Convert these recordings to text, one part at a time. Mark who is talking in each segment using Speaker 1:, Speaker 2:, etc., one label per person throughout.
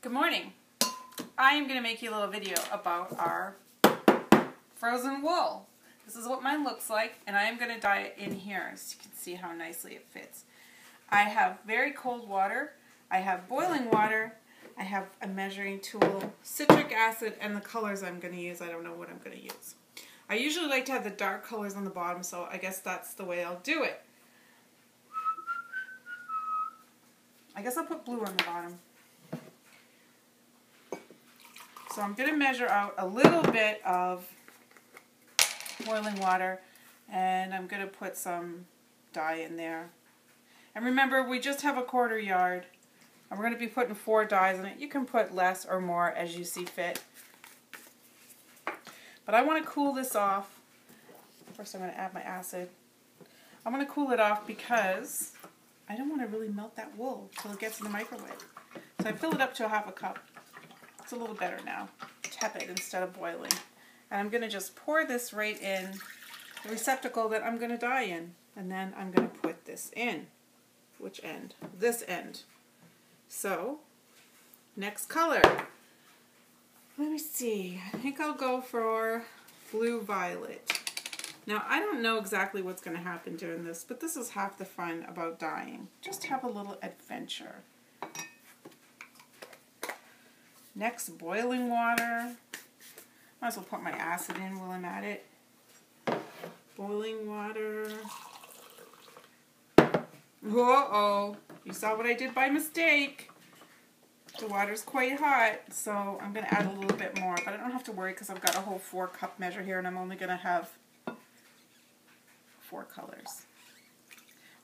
Speaker 1: Good morning. I am going to make you a little video about our frozen wool. This is what mine looks like, and I am going to dye it in here so you can see how nicely it fits. I have very cold water, I have boiling water, I have a measuring tool, citric acid, and the colors I'm going to use. I don't know what I'm going to use. I usually like to have the dark colors on the bottom, so I guess that's the way I'll do it. I guess I'll put blue on the bottom. So I'm going to measure out a little bit of boiling water, and I'm going to put some dye in there. And remember, we just have a 1/4 yard, and we're going to be putting 4 dyes in it. You can put less or more as you see fit. But I want to cool this off. First I'm going to add my acid. I'm going to cool it off because I don't want to really melt that wool until it gets in the microwave. So I fill it up to a 1/2 cup. It's a little better now, tepid instead of boiling. And I'm going to just pour this right in the receptacle that I'm going to dye in. And then I'm going to put this in. Which end? This end. So, next color. Let me see. I think I'll go for blue violet. Now, I don't know exactly what's going to happen during this, but this is half the fun about dyeing. Just have a little adventure. Next, boiling water. Might as well put my acid in while I'm at it. Boiling water. Uh-oh. You saw what I did by mistake. The water's quite hot, so I'm going to add a little bit more. But I don't have to worry because I've got a whole 4-cup measure here, and I'm only going to have 4 colors.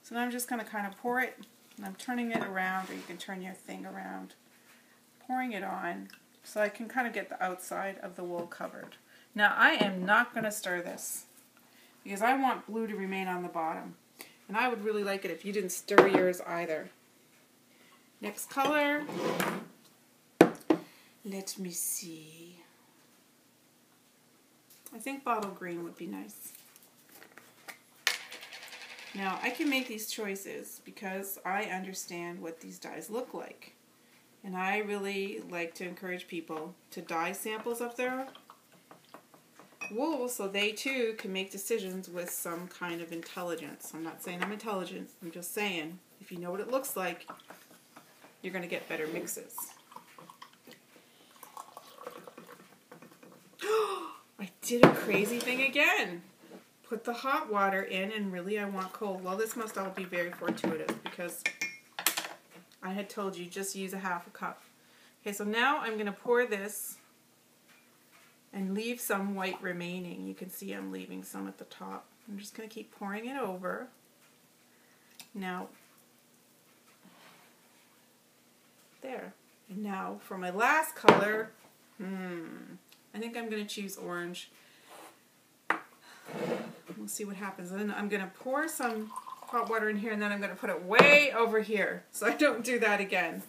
Speaker 1: So now I'm just going to kind of pour it, and I'm turning it around, or you can turn your thing around. Pouring it on so I can kind of get the outside of the wool covered. Now I am not going to stir this because I want blue to remain on the bottom, and I would really like it if you didn't stir yours either. Next color, let me see, I think bottle green would be nice. Now I can make these choices because I understand what these dyes look like. And I really like to encourage people to dye samples of their wool so they too can make decisions with some kind of intelligence. I'm not saying I'm intelligent, I'm just saying if you know what it looks like, you're going to get better mixes. I did a crazy thing again. Put the hot water in, and really I want cold. Well, this must all be very fortuitous because I had told you just use a 1/2 cup. Okay, so now I'm going to pour this and leave some white remaining. You can see I'm leaving some at the top. I'm just going to keep pouring it over. Now, there. And now for my last color, I think I'm going to choose orange. We'll see what happens. And then I'm going to pour some hot water in here, and then I'm going to put it way over here so I don't do that again.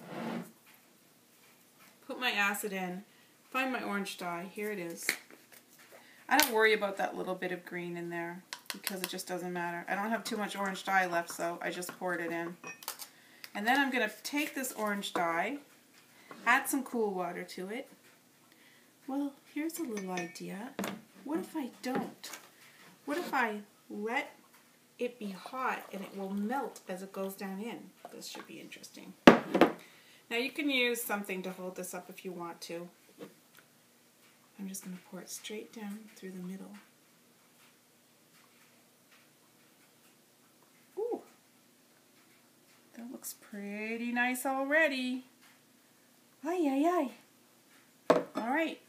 Speaker 1: Put my acid in, find my orange dye, here it is. I don't worry about that little bit of green in there because it just doesn't matter. I don't have too much orange dye left, so I just poured it in. And then I'm going to take this orange dye, add some cool water to it. Well, here's a little idea. What if I don't? What if I let it be hot and it will melt as it goes down in? This should be interesting. Now you can use something to hold this up if you want to. I'm just going to pour it straight down through the middle. Ooh, that looks pretty nice already. Ay, ay, ay. Alright.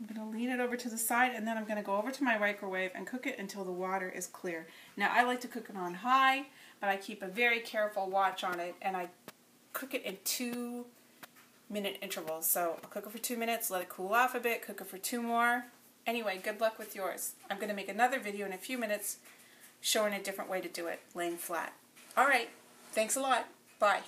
Speaker 1: I'm going to lean it over to the side, and then I'm going to go over to my microwave and cook it until the water is clear. Now, I like to cook it on high, but I keep a very careful watch on it, and I cook it in 2-minute intervals. So I'll cook it for 2 minutes, let it cool off a bit, cook it for 2 more. Anyway, good luck with yours. I'm going to make another video in a few minutes showing a different way to do it, laying flat. Alright, thanks a lot. Bye.